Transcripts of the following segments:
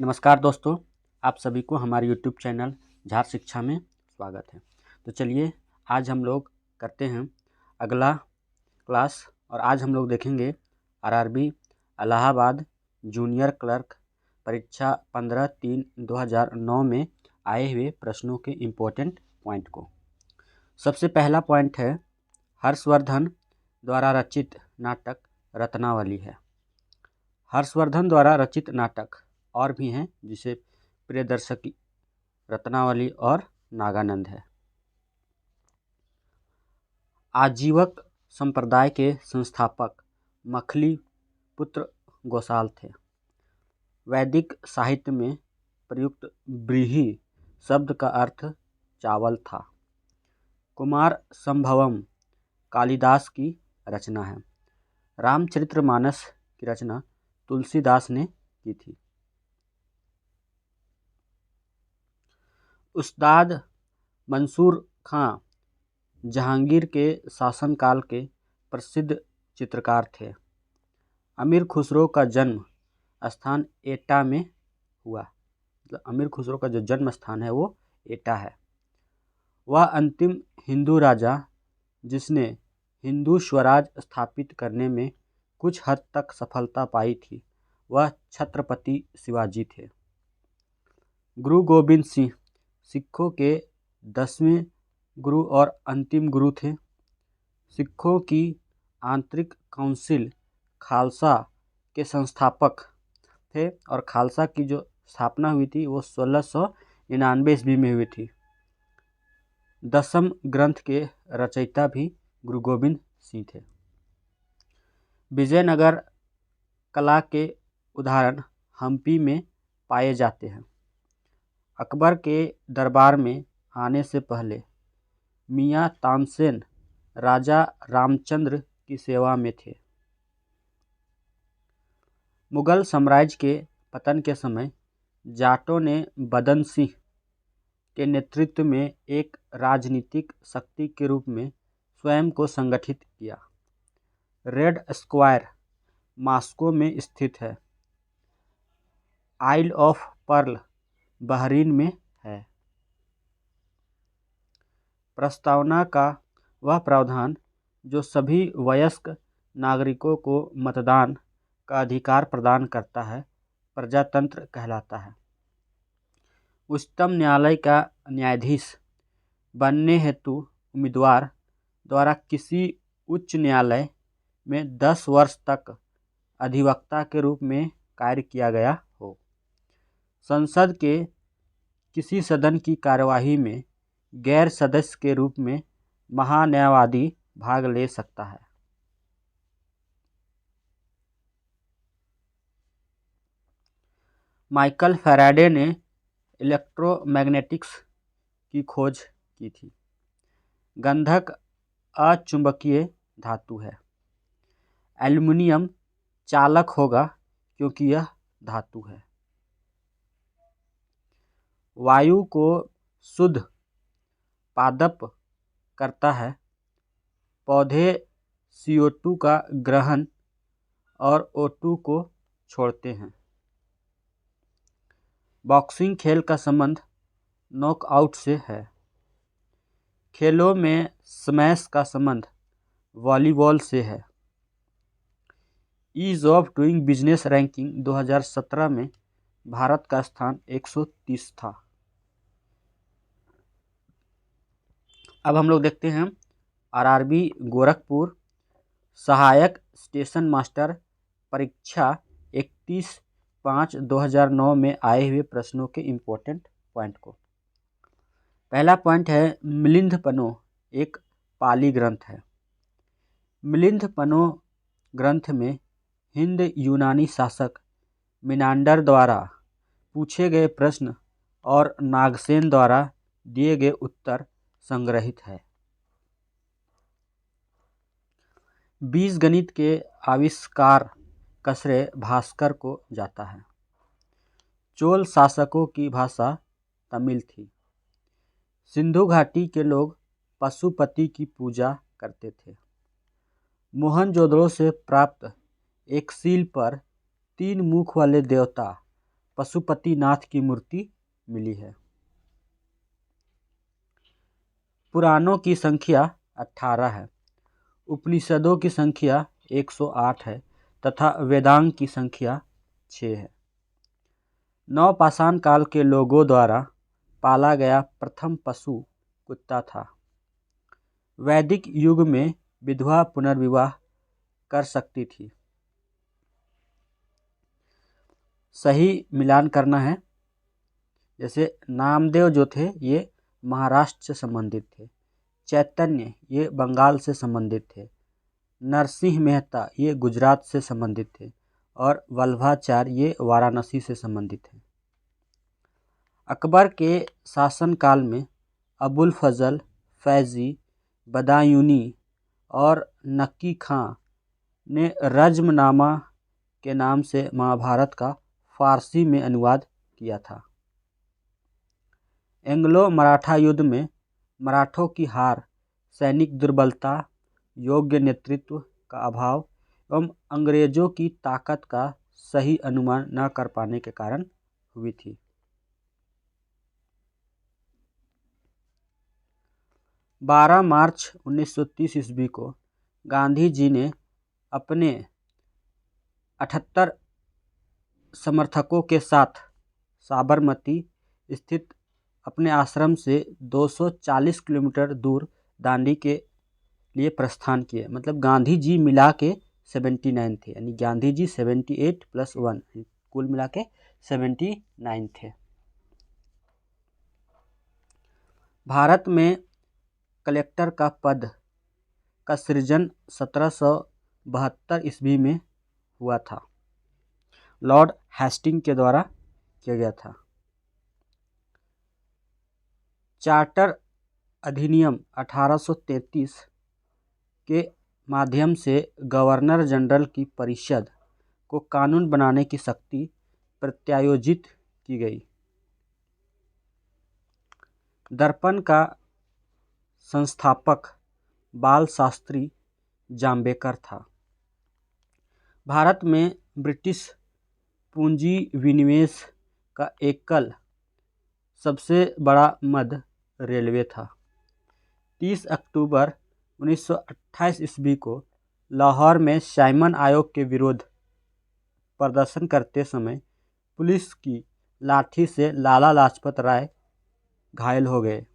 नमस्कार दोस्तों, आप सभी को हमारे यूट्यूब चैनल झार शिक्षा में स्वागत है। तो चलिए आज हम लोग करते हैं अगला क्लास और आज हम लोग देखेंगे आरआरबी इलाहाबाद जूनियर क्लर्क परीक्षा 15/3/2009 में आए हुए प्रश्नों के इम्पोर्टेंट पॉइंट को। सबसे पहला पॉइंट है हर्षवर्धन द्वारा रचित नाटक रत्नावली है। हर्षवर्धन द्वारा रचित नाटक और भी हैं जिसे प्रियदर्शकी, रत्नावली और नागानंद है। आजीवक संप्रदाय के संस्थापक मखली पुत्र गोसाल थे। वैदिक साहित्य में प्रयुक्त व्रीहि शब्द का अर्थ चावल था। कुमार संभवम कालिदास की रचना है। रामचरितमानस की रचना तुलसीदास ने की थी। उस्ताद मंसूर खां जहांगीर के शासनकाल के प्रसिद्ध चित्रकार थे। अमीर खुसरो का जन्म स्थान एटा में हुआ। अमीर खुसरो का जो जन्म स्थान है वो एटा है। वह अंतिम हिंदू राजा जिसने हिंदू स्वराज स्थापित करने में कुछ हद तक सफलता पाई थी, वह छत्रपति शिवाजी थे। गुरु गोबिंद सिंह सिखों के 10वें गुरु और अंतिम गुरु थे। सिखों की आंतरिक काउंसिल खालसा के संस्थापक थे और खालसा की जो स्थापना हुई थी वो 1699 ईस्वी में हुई थी। दशम ग्रंथ के रचयिता भी गुरु गोबिंद सिंह थे। विजयनगर कला के उदाहरण हम्पी में पाए जाते हैं। अकबर के दरबार में आने से पहले मियाँ तानसेन राजा रामचंद्र की सेवा में थे। मुगल साम्राज्य के पतन के समय जाटों ने बदन सिंह के नेतृत्व में एक राजनीतिक शक्ति के रूप में स्वयं को संगठित किया। रेड स्क्वायर मॉस्को में स्थित है। आइल ऑफ पर्ल बहरीन में है। प्रस्तावना का वह प्रावधान जो सभी वयस्क नागरिकों को मतदान का अधिकार प्रदान करता है प्रजातंत्र कहलाता है। उच्चतम न्यायालय का न्यायाधीश बनने हेतु उम्मीदवार द्वारा किसी उच्च न्यायालय में 10 वर्ष तक अधिवक्ता के रूप में कार्य किया गया हो। संसद के किसी सदन की कार्यवाही में गैर सदस्य के रूप में महान्यायवादी भाग ले सकता है। माइकल फैराडे ने इलेक्ट्रोमैग्नेटिक्स की खोज की थी। गंधक अचुंबकीय धातु है। एल्युमिनियम चालक होगा क्योंकि यह धातु है। वायु को शुद्ध पादप करता है। पौधे CO2 का ग्रहण और O2 को छोड़ते हैं। बॉक्सिंग खेल का संबंध नॉकआउट से है। खेलों में स्मैश का संबंध वॉलीबॉल से है। Ease of doing business ranking 2017 में भारत का स्थान 130 था। अब हम लोग देखते हैं आरआरबी गोरखपुर सहायक स्टेशन मास्टर परीक्षा 31/5/2009 में आए हुए प्रश्नों के इम्पोर्टेंट पॉइंट को। पहला पॉइंट है मिलिंद पनो एक पाली ग्रंथ है। मिलिंद पनो ग्रंथ में हिंद यूनानी शासक मिनांडर द्वारा पूछे गए प्रश्न और नागसेन द्वारा दिए गए उत्तर संग्रहित है। बीजगणित के आविष्कार का श्रेय भास्कर को जाता है। चोल शासकों की भाषा तमिल थी। सिंधु घाटी के लोग पशुपति की पूजा करते थे। मोहनजोदड़ो से प्राप्त एक सील पर 3 मुख वाले देवता पशुपतिनाथ की मूर्ति मिली है। पुराणों की संख्या 18 है, उपनिषदों की संख्या 108 है तथा वेदांग की संख्या 6 है। नवपाषाण काल के लोगों द्वारा पाला गया प्रथम पशु कुत्ता था। वैदिक युग में विधवा पुनर्विवाह कर सकती थी। सही मिलान करना है। जैसे नामदेव जो थे ये महाराष्ट्र से संबंधित थे, चैतन्य ये बंगाल से संबंधित थे, नरसिंह मेहता ये गुजरात से संबंधित थे और वल्लभाचार्य ये वाराणसी से संबंधित हैं। अकबर के शासनकाल में अबुल फजल, फैजी, बदायूनी और नक्की खां ने रज्मनामा के नाम से महाभारत का फारसी में अनुवाद किया था। एंग्लो मराठा युद्ध में मराठों की हार सैनिक दुर्बलता, योग्य नेतृत्व का अभाव एवं अंग्रेजों की ताकत का सही अनुमान न कर पाने के कारण हुई थी। बारह मार्च 1930 ईस्वी को गांधी जी ने अपने 78 समर्थकों के साथ साबरमती स्थित अपने आश्रम से 240 किलोमीटर दूर दांडी के लिए प्रस्थान किए। मतलब गांधी जी मिला के 79 थे, यानी गांधी जी 78 + 1 कुल मिला के 79 थे। भारत में कलेक्टर का पद का सृजन 1772 ईस्वी में हुआ था, लॉर्ड हेस्टिंग के द्वारा किया गया था। चार्टर अधिनियम 1833 के माध्यम से गवर्नर जनरल की परिषद को कानून बनाने की शक्ति प्रत्यायोजित की गई। दर्पण का संस्थापक बाल शास्त्री जाम्बेकर था। भारत में ब्रिटिश पूंजी विनिवेश का एकल सबसे बड़ा मद रेलवे था। 30 अक्टूबर 1928 ईस्वी को लाहौर में साइमन आयोग के विरुद्ध प्रदर्शन करते समय पुलिस की लाठी से लाला लाजपत राय घायल हो गए।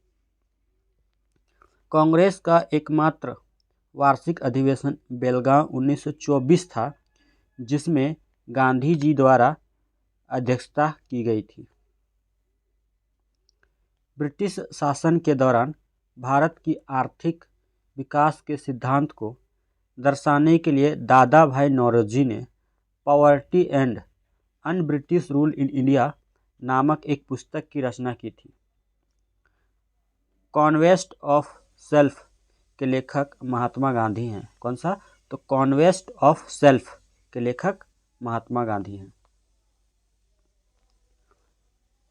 कांग्रेस का एकमात्र वार्षिक अधिवेशन बेलगांव 1924 था, जिसमें गांधी जी द्वारा अध्यक्षता की गई थी। ब्रिटिश शासन के दौरान भारत की आर्थिक विकास के सिद्धांत को दर्शाने के लिए दादा भाई नौरोजी ने poverty and un British rule in India नामक एक पुस्तक की रचना की थी। कॉन्क्वेस्ट ऑफ सेल्फ के लेखक महात्मा गांधी हैं। कौन सा? तो कॉन्क्वेस्ट ऑफ सेल्फ के लेखक महात्मा गांधी हैं।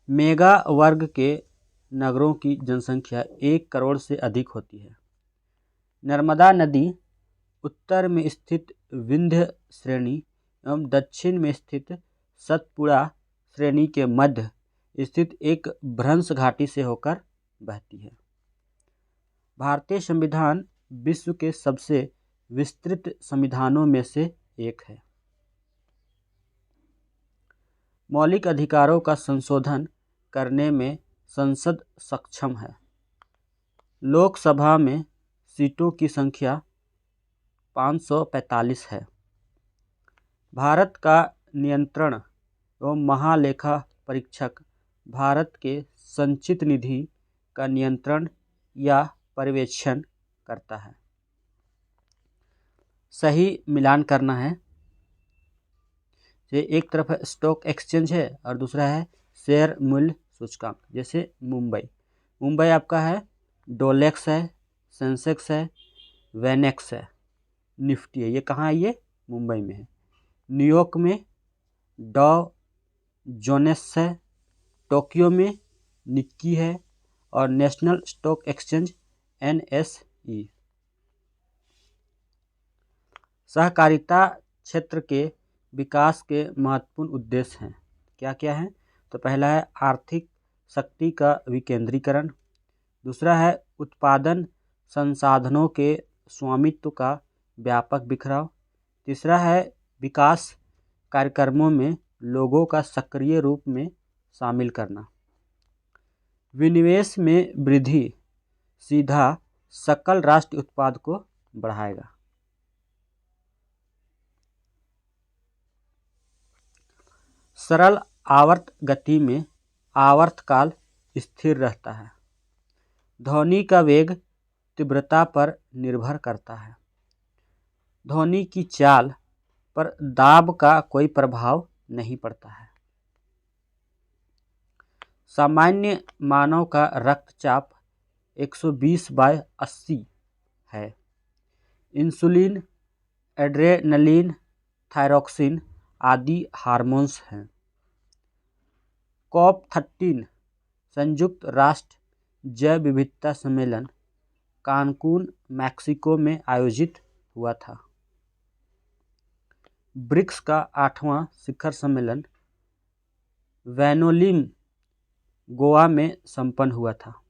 मेगा वर्ग के नगरों की जनसंख्या 1 करोड़ से अधिक होती है। नर्मदा नदी उत्तर में स्थित विंध्य श्रेणी एवं दक्षिण में स्थित सतपुड़ा श्रेणी के मध्य स्थित एक भ्रंश घाटी से होकर बहती है। भारतीय संविधान विश्व के सबसे विस्तृत संविधानों में से एक है। मौलिक अधिकारों का संशोधन करने में संसद सक्षम है। लोकसभा में सीटों की संख्या 545 है। भारत का नियंत्रण एवं महालेखा परीक्षक भारत के संचित निधि का नियंत्रण या पर्यवेक्षण करता है। सही मिलान करना है। एक तरफ स्टॉक एक्सचेंज है और दूसरा है शेयर मूल्य सूचकांक। जैसे मुंबई आपका है, डोलेक्स है, सेंसेक्स है, वेनेक्स है, निफ्टी है। ये कहाँ है? ये मुंबई में है। न्यूयॉर्क में डॉ जोनेस है, टोक्यो में निक्की है और नेशनल स्टॉक एक्सचेंज NSE। सहकारिता क्षेत्र के विकास के महत्वपूर्ण उद्देश्य हैं। क्या क्या हैं? तो पहला है आर्थिक शक्ति का विकेंद्रीकरण, दूसरा है उत्पादन संसाधनों के स्वामित्व का व्यापक बिखराव, तीसरा है विकास कार्यक्रमों में लोगों का सक्रिय रूप में शामिल करना। विनिवेश में वृद्धि सीधा सकल राष्ट्रीय उत्पाद को बढ़ाएगा। सरल आवर्त गति में आवर्तकाल स्थिर रहता है। ध्वनि का वेग तीव्रता पर निर्भर करता है। ध्वनि की चाल पर दाब का कोई प्रभाव नहीं पड़ता है। सामान्य मानव का रक्तचाप 120/80 है। इंसुलिन, एड्रेनलिन, थायरोक्सिन आदि हार्मोन्स हैं। COP13 संयुक्त राष्ट्र जैव विविधता सम्मेलन कानकून, मैक्सिको में आयोजित हुआ था। ब्रिक्स का 8वां शिखर सम्मेलन वैनोलिम, गोवा में संपन्न हुआ था।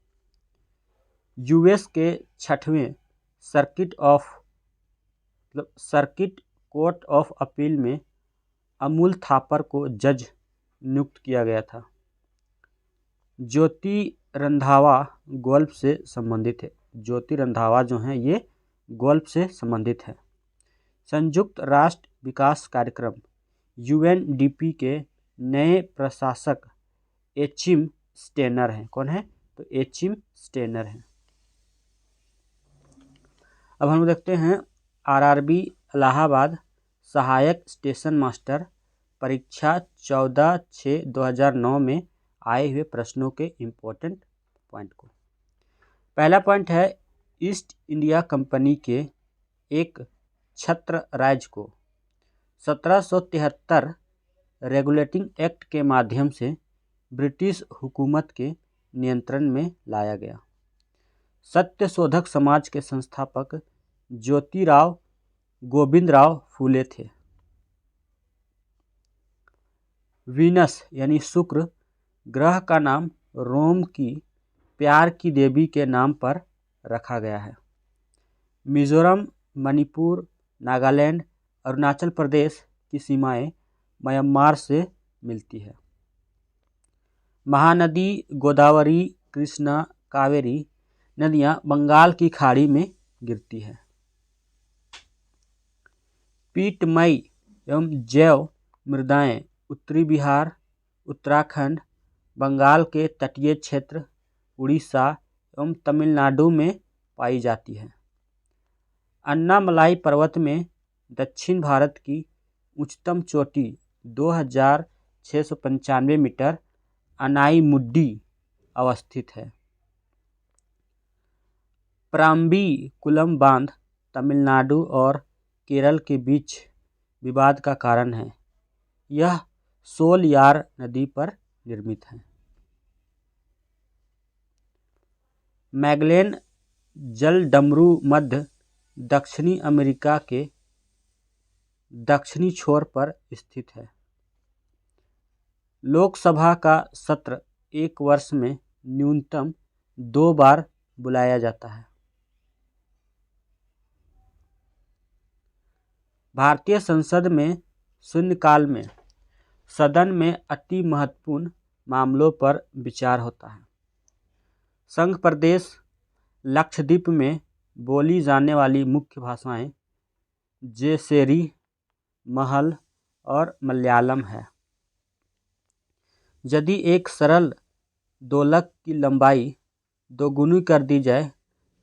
यूएस के 6वें सर्किट कोर्ट ऑफ अपील में अमूल थापर को जज नियुक्त किया गया था। ज्योति रंधावा गोल्फ से संबंधित है। ज्योति रंधावा जो हैं ये गोल्फ से संबंधित है। संयुक्त राष्ट्र विकास कार्यक्रम UNDP के नए प्रशासक एचिम स्टेनर हैं। कौन है? तो एचिम स्टेनर हैं। अब हम देखते हैं RRB इलाहाबाद सहायक स्टेशन मास्टर परीक्षा 14/6/2009 में आए हुए प्रश्नों के इम्पोर्टेंट पॉइंट को। पहला पॉइंट है ईस्ट इंडिया कंपनी के एक छत्र राज्य को 1773 रेगुलेटिंग एक्ट के माध्यम से ब्रिटिश हुकूमत के नियंत्रण में लाया गया। सत्यशोधक समाज के संस्थापक ज्योतिराव गोविंदराव फूले थे। वीनस यानी शुक्र ग्रह का नाम रोम की प्यार की देवी के नाम पर रखा गया है। मिजोरम, मणिपुर, नागालैंड, अरुणाचल प्रदेश की सीमाएं म्यांमार से मिलती है। महानदी गोदावरी, कृष्णा, कावेरी नदियां बंगाल की खाड़ी में गिरती है। पीटमई एवं जैव मृदाएं उत्तरी बिहार, उत्तराखंड, बंगाल के तटीय क्षेत्र, उड़ीसा एवं तमिलनाडु में पाई जाती है। अन्नामलाई पर्वत में दक्षिण भारत की उच्चतम चोटी 2695 मीटर अनाईमुड्डी अवस्थित है। प्राम्बीकुलम बांध तमिलनाडु और केरल के बीच विवाद का कारण है। यह सोलयार नदी पर निर्मित है। मैगलेन जलडमरू मध्य दक्षिणी अमेरिका के दक्षिणी छोर पर स्थित है। लोकसभा का सत्र एक वर्ष में न्यूनतम 2 बार बुलाया जाता है। भारतीय संसद में शून्यकाल में सदन में अति महत्वपूर्ण मामलों पर विचार होता है। संघ प्रदेश लक्षद्वीप में बोली जाने वाली मुख्य भाषाएं जेसेरी, महल और मलयालम है। यदि एक सरल दोलक की लंबाई दोगुनी कर दी जाए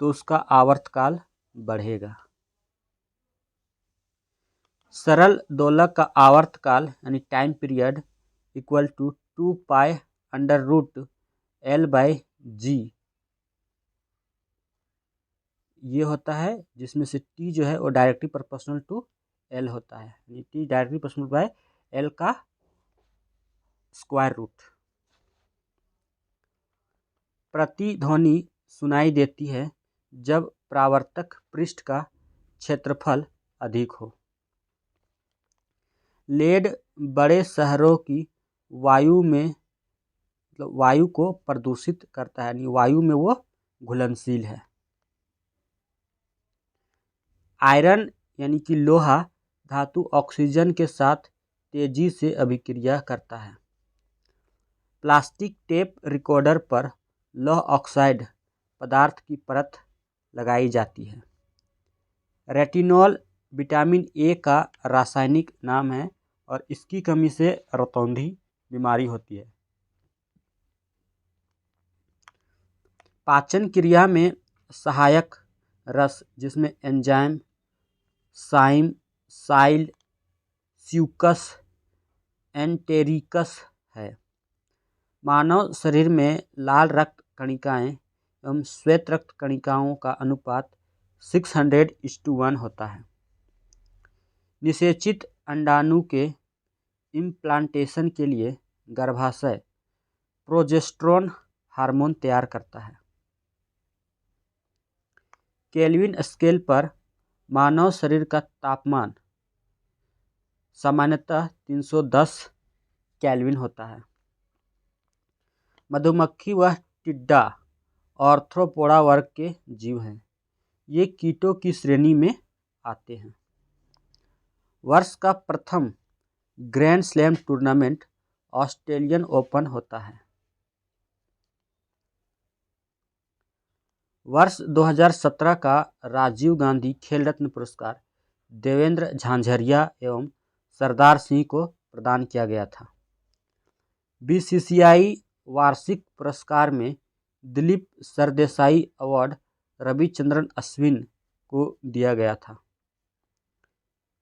तो उसका आवर्तकाल बढ़ेगा। सरल दोलक का आवर्तकाल यानी time period equal to 2 pi √L/g ये होता है, जिसमें से t जो है वो डायरेक्टली प्रोपोर्शनल टू L होता है, यानी t directly proportional by L का स्क्वायर रूट। प्रतिध्वनि सुनाई देती है जब परावर्तक पृष्ठ का क्षेत्रफल अधिक हो। लेड बड़े शहरों की वायु में मतलब वायु को प्रदूषित करता है, यानी वायु में वो घुलनशील है। आयरन यानी कि लोहा धातु ऑक्सीजन के साथ तेजी से अभिक्रिया करता है। प्लास्टिक टेप रिकॉर्डर पर लौह ऑक्साइड पदार्थ की परत लगाई जाती है। रेटिनॉल विटामिन ए का रासायनिक नाम है और इसकी कमी से रतौंधी बीमारी होती है। पाचन क्रिया में सहायक रस जिसमें एंजाइम, साइम, साइल, स्यूकस, एंटेरिकस है। मानव शरीर में लाल रक्त कणिकाएं एवं श्वेत रक्त कणिकाओं का अनुपात 600:1 होता है। निषेचित अंडाणु के इम्प्लांटेशन के लिए गर्भाशय प्रोजेस्टेरोन हार्मोन तैयार करता है। केल्विन स्केल पर मानव शरीर का तापमान सामान्यतः 310 केल्विन होता है। मधुमक्खी व टिड्डा आर्थ्रोपोडा वर्ग के जीव हैं। ये कीटों की श्रेणी में आते हैं। वर्ष का प्रथम grand slam tournament Australian open होता है। वर्ष 2017 का राजीव गांधी खेल रत्न पुरस्कार देवेंद्र झांझरिया एवं सरदार सिंह को प्रदान किया गया था। बीसीसीआई वार्षिक पुरस्कार में दिलीप सरदेसाई अवार्ड रविचंद्रन अश्विन को दिया गया था।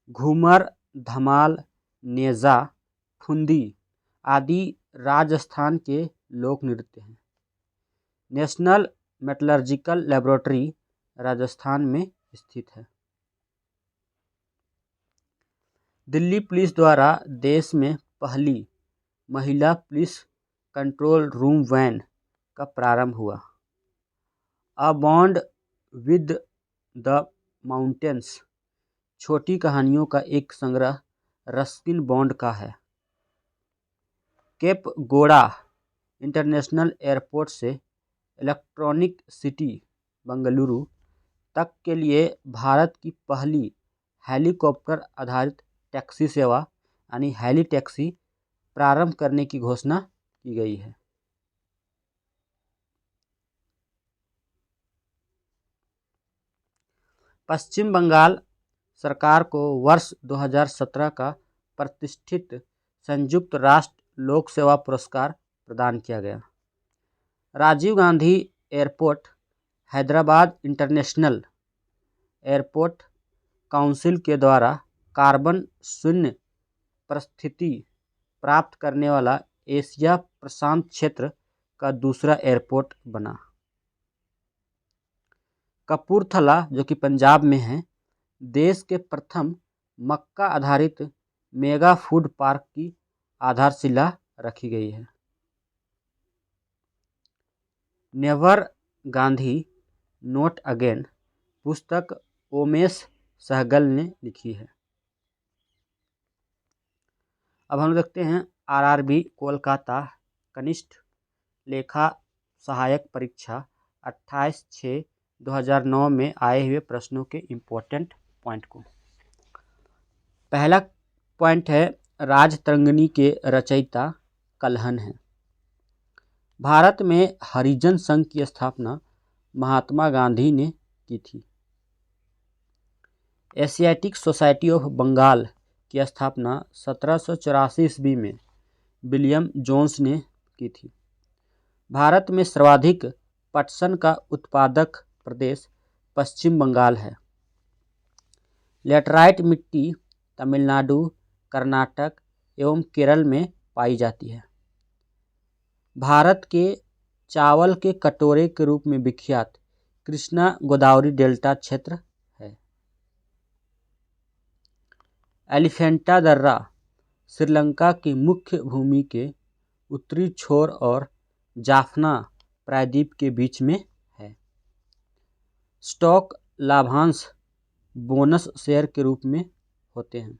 घूमर, धमाल, नेजा, फुंदी आदि राजस्थान के लोक नृत्य हैं। नेशनल मेटलर्जिकल लेबोरेटरी राजस्थान में स्थित है। दिल्ली पुलिस द्वारा देश में पहली महिला पुलिस कंट्रोल रूम वैन का प्रारंभ हुआ। A bond with the mountains छोटी कहानियों का एक संग्रह रस्किन बॉन्ड का है। केप गोड़ा इंटरनेशनल एयरपोर्ट से इलेक्ट्रॉनिक सिटी बेंगलुरु तक के लिए भारत की पहली हेलीकॉप्टर आधारित टैक्सी सेवा यानी हेली टैक्सी प्रारंभ करने की घोषणा की गई है। पश्चिम बंगाल सरकार को वर्ष 2017 का प्रतिष्ठित संयुक्त राष्ट्र लोक सेवा पुरस्कार प्रदान किया गया। Rajiv Gandhi airport Hyderabad international airport council के द्वारा कार्बन शून्य परिस्थिति प्राप्त करने वाला एशिया प्रशांत क्षेत्र का दूसरा एयरपोर्ट बना। कपूरथला जो कि पंजाब में है, देश के प्रथम मक्का आधारित मेगा फूड पार्क की आधारशिला रखी गई है। नेवर गांधी नोट अगेन पुस्तक ओमेश सहगल ने लिखी है। अब हम देखते हैं आरआरबी कोलकाता कनिष्ठ लेखा सहायक परीक्षा 28/6/2009 में आए हुए प्रश्नों के इम्पोर्टेंट पॉइंट को। पहला पॉइंट है राजतरंगिणी के रचयिता कल्हण हैं। भारत में हरिजन संघ की स्थापना महात्मा गांधी ने की थी। एशियाटिक सोसाइटी ऑफ बंगाल की स्थापना 1784 ईस्वी में विलियम जोन्स ने की थी। भारत में सर्वाधिक पटसन का उत्पादक प्रदेश पश्चिम बंगाल है। लेटराइट मिट्टी तमिलनाडु, कर्नाटक एवं केरल में पाई जाती है। भारत के चावल के कटोरे के रूप में विख्यात कृष्णा गोदावरी डेल्टा क्षेत्र है। एलिफेंटा दर्रा श्रीलंका की मुख्य भूमि के उत्तरी छोर और जाफना प्रायद्वीप के बीच में है। स्टॉक लाभांश बोनस शेयर के रूप में होते हैं।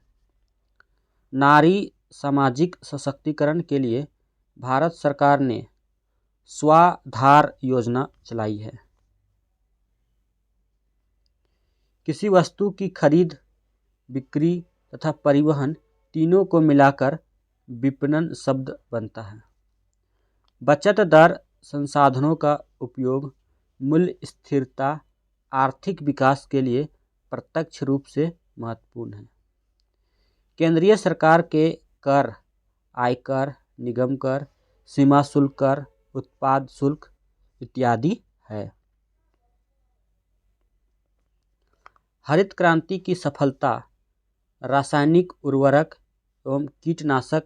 नारी सामाजिक सशक्तिकरण के लिए भारत सरकार ने स्वाधार योजना चलाई है। किसी वस्तु की खरीद, बिक्री तथा परिवहन तीनों को मिलाकर विपणन शब्द बनता है। बचत दर, संसाधनों का उपयोग, मूल्य स्थिरता आर्थिक विकास के लिए प्रत्यक्ष रूप से महत्वपूर्ण है। केंद्रीय सरकार के कर, आयकर, निगम कर, सीमा शुल्क कर, उत्पाद शुल्क इत्यादि है। हरित क्रांति की सफलता रासायनिक उर्वरक एवं कीटनाशक,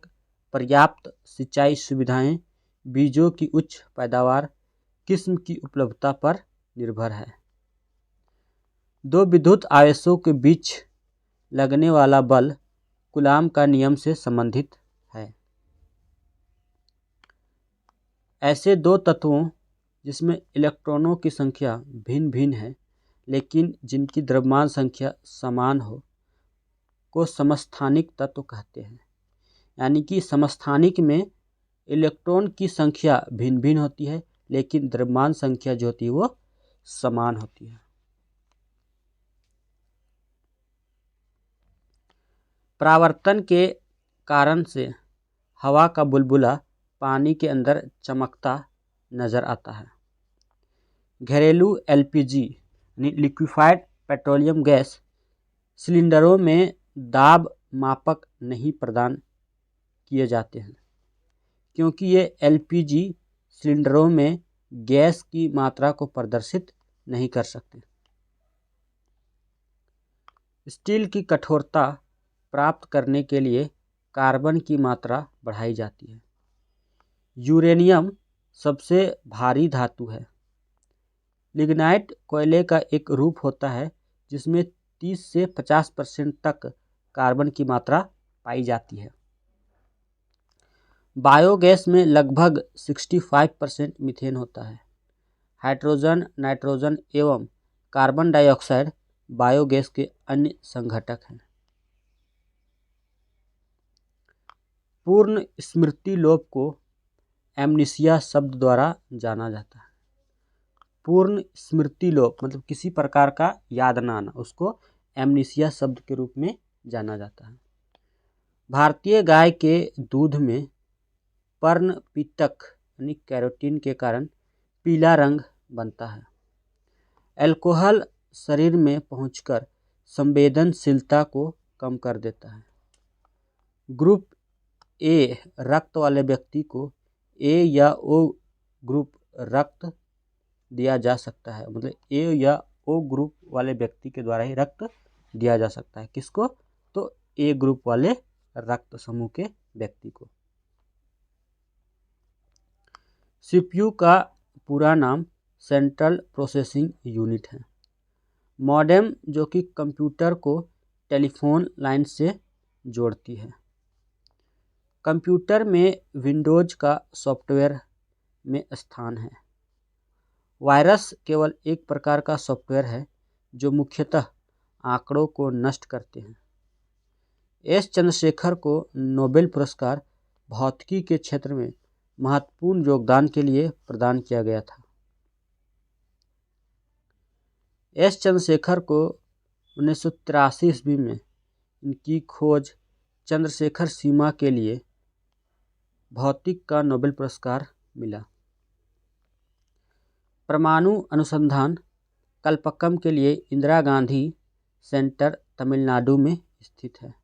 पर्याप्त सिंचाई सुविधाएं, बीजों की उच्च पैदावार, किस्म की उपलब्धता पर निर्भर है। दो विद्युत आवेशों के बीच लगने वाला बल कूलाम का नियम से संबंधित है। ऐसे दो तत्वों जिसमें इलेक्ट्रॉनों की संख्या भिन्न भिन्न है लेकिन जिनकी द्रव्यमान संख्या समान हो को समस्थानिक तत्व कहते हैं। यानी कि समस्थानिक में इलेक्ट्रॉन की संख्या भिन्न भिन्न होती है लेकिन द्रव्यमान संख्या जो होती है वो समान होती है। परावर्तन के कारण से हवा का बुलबुला पानी के अंदर चमकता नजर आता है। घरेलू एलपीजी यानी लिक्विफाइड पेट्रोलियम गैस सिलेंडरों में दाब मापक नहीं प्रदान किए जाते हैं क्योंकि ये एलपीजी सिलेंडरों में गैस की मात्रा को प्रदर्शित नहीं कर सकते। स्टील की कठोरता प्राप्त करने के लिए कार्बन की मात्रा बढ़ाई जाती है। यूरेनियम सबसे भारी धातु है। लिग्नाइट कोयले का एक रूप होता है जिसमें 30 से 50% तक कार्बन की मात्रा पाई जाती है। बायोगैस में लगभग 65% मीथेन होता है। हाइड्रोजन, नाइट्रोजन एवं कार्बन डाइऑक्साइड बायोगैस के अन्य संघटक हैं। पूर्ण स्मृति लोप को एमनीसिया शब्द द्वारा जाना जाता है। पूर्ण स्मृति लोप मतलब किसी प्रकार का याद न आना, उसको एमनीसिया शब्द के रूप में जाना जाता है। भारतीय गाय के दूध में पर्णपित्तक यानी कैरोटीन के कारण पीला रंग बनता है। अल्कोहल शरीर में पहुंचकर संवेदनशीलता को कम कर देता है। ग्रुप ए रक्त वाले व्यक्ति को ए या ओ ग्रुप रक्त दिया जा सकता है। मतलब ए या ओ ग्रुप वाले व्यक्ति के द्वारा ही रक्त दिया जा सकता है। किसको? तो ए ग्रुप वाले रक्त समूह के व्यक्ति को। सीपीयू का पूरा नाम सेंट्रल प्रोसेसिंग यूनिट है। मॉडेम जो कि कंप्यूटर को टेलीफोन लाइन से जोड़ती है। कंप्यूटर में विंडोज का सॉफ्टवेयर में स्थान है। वायरस केवल एक प्रकार का सॉफ्टवेयर है जो मुख्यतः आंकड़ों को नष्ट करते हैं। एस चंद्रशेखर को नोबेल पुरस्कार भौतिकी के क्षेत्र में महत्वपूर्ण योगदान के लिए प्रदान किया गया था। एस चंद्रशेखर को 1983 ईस्वी में इनकी खोज चंद्रशेखर सीमा के लिए भौतिक का नोबेल पुरस्कार मिला। परमाणु अनुसंधान कल्पक्कम के लिए इंदिरा गांधी सेंटर तमिलनाडु में स्थित है।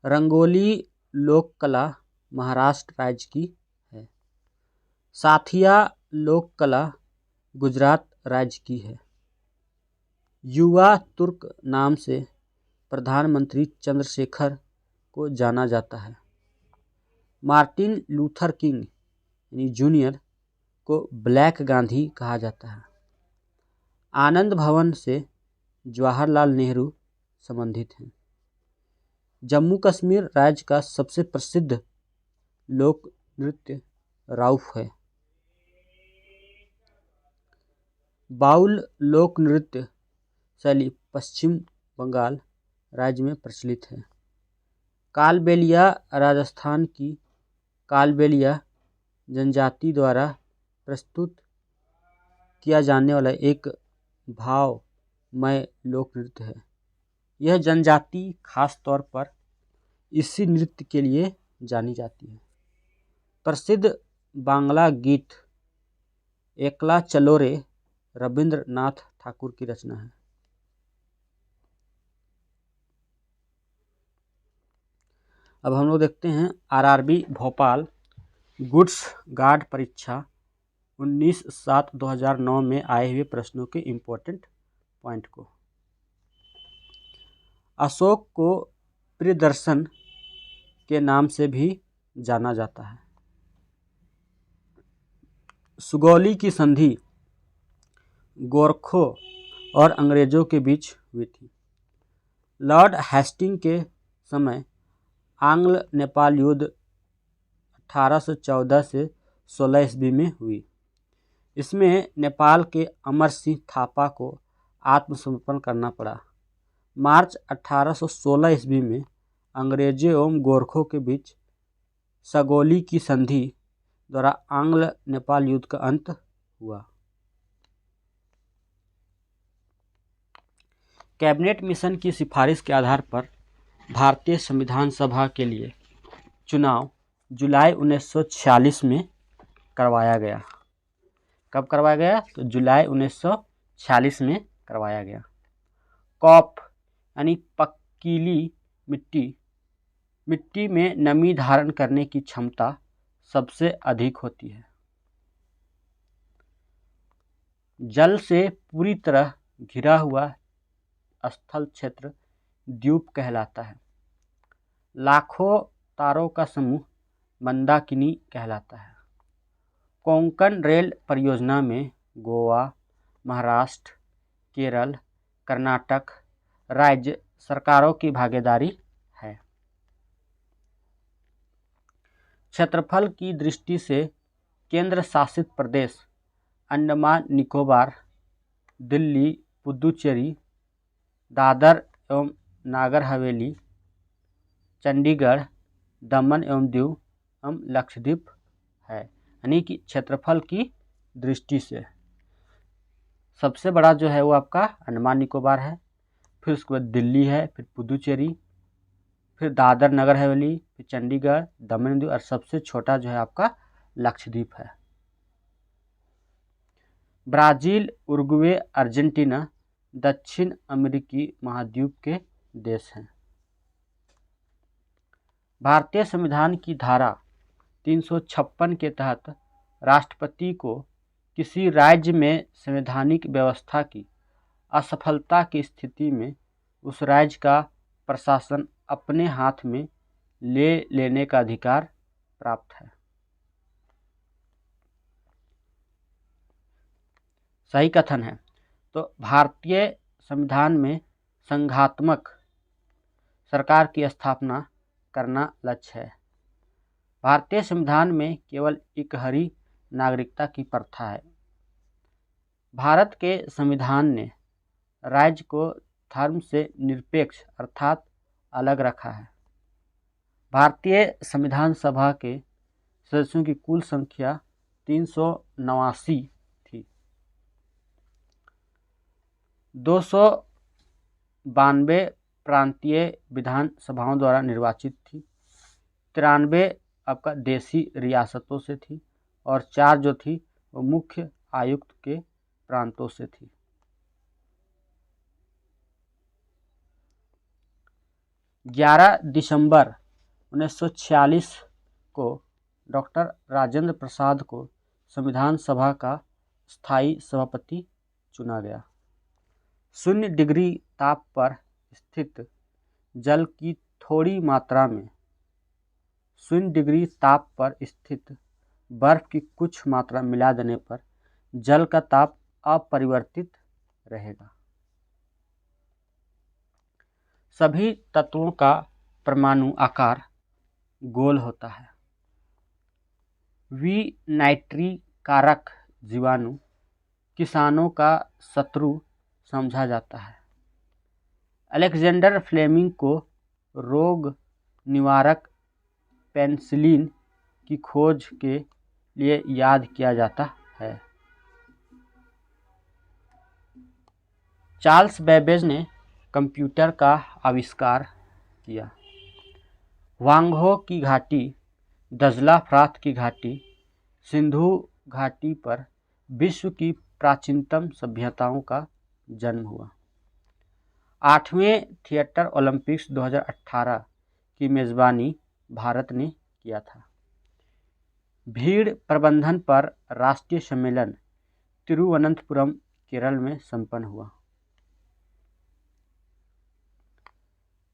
रंगोली लोक कला महाराष्ट्र राज्य की है। साथिया लोक कला गुजरात राज्य की है। युवा तुर्क नाम से प्रधानमंत्री चंद्रशेखर को जाना जाता है। मार्टिन लूथर किंग यानी जूनियर को ब्लैक गांधी कहा जाता है। आनंद भवन से जवाहरलाल नेहरू संबंधित हैं। जम्मू कश्मीर राज्य का सबसे प्रसिद्ध लोक नृत्य राउफ है। बाउल लोक नृत्य शैली पश्चिम बंगाल राज्य में प्रचलित है। कालबेलिया राजस्थान की कालबेलिया जनजाति द्वारा प्रस्तुत किया जाने वाला एक भावमय लोक नृत्य है। यह जनजाति खास तौर पर इसी नृत्य के लिए जानी जाती है। प्रसिद्ध बांग्ला गीत एकला चलो रे रविंद्रनाथ ठाकुर की रचना है। अब हम लोग देखते हैं आरआरबी भोपाल गुड्स गार्ड परीक्षा 19/7/2009 में आए हुए प्रश्नों के इम्पोर्टेंट पॉइंट को। अशोक को प्रियदर्शन के नाम से भी जाना जाता है। सुगौली की संधि गोरखों और अंग्रेजों के बीच हुई थी। लॉर्ड हेस्टिंग के समय आंग्ल नेपाल युद्ध 1814 से 16 ईस्वी में हुई। इसमें नेपाल के अमर सिंह थापा को आत्मसमर्पण करना पड़ा। मार्च 1816 ईस्वी में अंग्रेजों एवं गोरखों के बीच सगौली की संधि द्वारा आंग्ल नेपाल युद्ध का अंत हुआ। कैबिनेट मिशन की सिफारिश के आधार पर भारतीय संविधान सभा के लिए चुनाव जुलाई 1946 में करवाया गया। कब करवाया गया? तो जुलाई 1946 में करवाया गया। कॉप यानी पकीली मिट्टी में नमी धारण करने की क्षमता सबसे अधिक होती है। जल से पूरी तरह घिरा हुआ स्थल क्षेत्र द्वीप कहलाता है। लाखों तारों का समूह मंदाकिनी कहलाता है। कोंकण रेल परियोजना में गोवा, महाराष्ट्र, केरल, कर्नाटक राज्य सरकारों की भागीदारी है। क्षेत्रफल की दृष्टि से केंद्र शासित प्रदेश अंडमान निकोबार, दिल्ली, पुदुचेरी, दादर एवं नागर हवेली, चंडीगढ़, दमन एवं दीव एवं लक्षद्वीप है। यानी कि क्षेत्रफल की दृष्टि से सबसे बड़ा जो है वो आपका अंडमान निकोबार है, फिर उसके बाद दिल्ली है, फिर पुदुचेरी, फिर दादर नगर हवेली, फिर चंडीगढ़, दमन दीव और सबसे छोटा जो है आपका लक्षद्वीप है। ब्राज़ील, उरुग्वे, अर्जेंटीना दक्षिण अमेरिकी महाद्वीप के देश हैं। भारतीय संविधान की धारा 356 के तहत राष्ट्रपति को किसी राज्य में संवैधानिक व्यवस्था की असफलता की स्थिति में उस राज्य का प्रशासन अपने हाथ में ले लेने का अधिकार प्राप्त है। सही कथन है। तो भारतीय संविधान में संघात्मक सरकार की स्थापना करना लक्ष्य है। भारतीय संविधान में केवल इकहरी नागरिकता की प्रथा है। भारत के संविधान ने राज्य को धर्म से निरपेक्ष अर्थात अलग रखा है। भारतीय संविधान सभा के सदस्यों की कुल संख्या 389 थी। 292 प्रांतीय विधान सभाओं द्वारा निर्वाचित थी। 93 आपका देशी रियासतों से थी और 4 जो थी वो मुख्य आयुक्त के प्रांतों से थी। 11 दिसंबर 1946 को डॉक्टर राजेंद्र प्रसाद को संविधान सभा का स्थायी सभापति चुना गया। 0 डिग्री ताप पर स्थित जल की थोड़ी मात्रा में 0 डिग्री ताप पर स्थित बर्फ की कुछ मात्रा मिला देने पर जल का ताप अपरिवर्तित रहेगा। सभी तत्वों का परमाणु आकार गोल होता है। विनाइट्रीकारक जीवाणु किसानों का शत्रु समझा जाता है। अलेक्जेंडर फ्लेमिंग को रोग निवारक पेनिसिलिन की खोज के लिए याद किया जाता है। चार्ल्स बेबेज ने कंप्यूटर का आविष्कार किया। वांगहो की घाटी, दजला फ्रात की घाटी, सिंधु घाटी पर विश्व की प्राचीनतम सभ्यताओं का जन्म हुआ। 8वें थिएटर ओलंपिक्स 2018 की मेज़बानी भारत ने किया था। भीड़ प्रबंधन पर राष्ट्रीय सम्मेलन तिरुवनंतपुरम, केरल में संपन्न हुआ।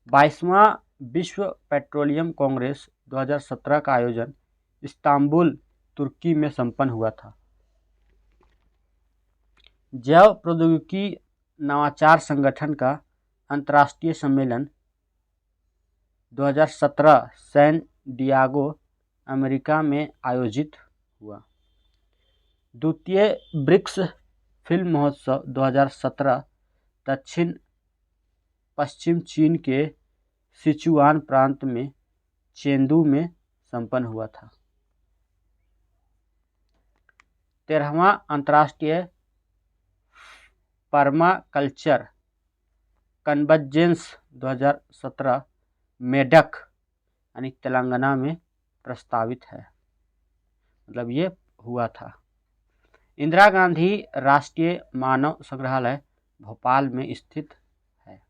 22वां विश्व पेट्रोलियम कांग्रेस 2017 का आयोजन इस्तांबुल, तुर्की में संपन्न हुआ था। जैव प्रौद्योगिकी नवाचार संगठन का अंतर्राष्ट्रीय सम्मेलन 2017 सैन डियागो, अमेरिका में आयोजित हुआ। द्वितीय ब्रिक्स फिल्म महोत्सव 2017 दक्षिण पश्चिम चीन के सिचुआन प्रांत में चेंदू में संपन्न हुआ था। 13वां अंतर्राष्ट्रीय पर्माकल्चर कन्वर्जेंस 2017 मेडक यानी तेलंगाना में प्रस्तावित है, मतलब ये हुआ था। इंदिरा गांधी राष्ट्रीय मानव संग्रहालय भोपाल में स्थित है।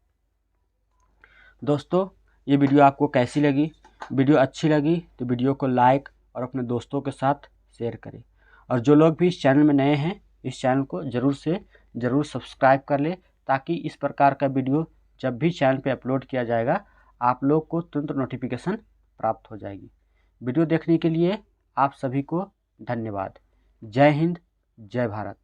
दोस्तों, ये वीडियो आपको कैसी लगी? वीडियो अच्छी लगी तो वीडियो को लाइक और अपने दोस्तों के साथ शेयर करें। और जो लोग भी इस चैनल में नए हैं, इस चैनल को ज़रूर सब्सक्राइब कर ले, ताकि इस प्रकार का वीडियो जब भी चैनल पे अपलोड किया जाएगा आप लोग को तुरंत नोटिफिकेशन प्राप्त हो जाएगी। वीडियो देखने के लिए आप सभी को धन्यवाद। जय हिंद, जय भारत।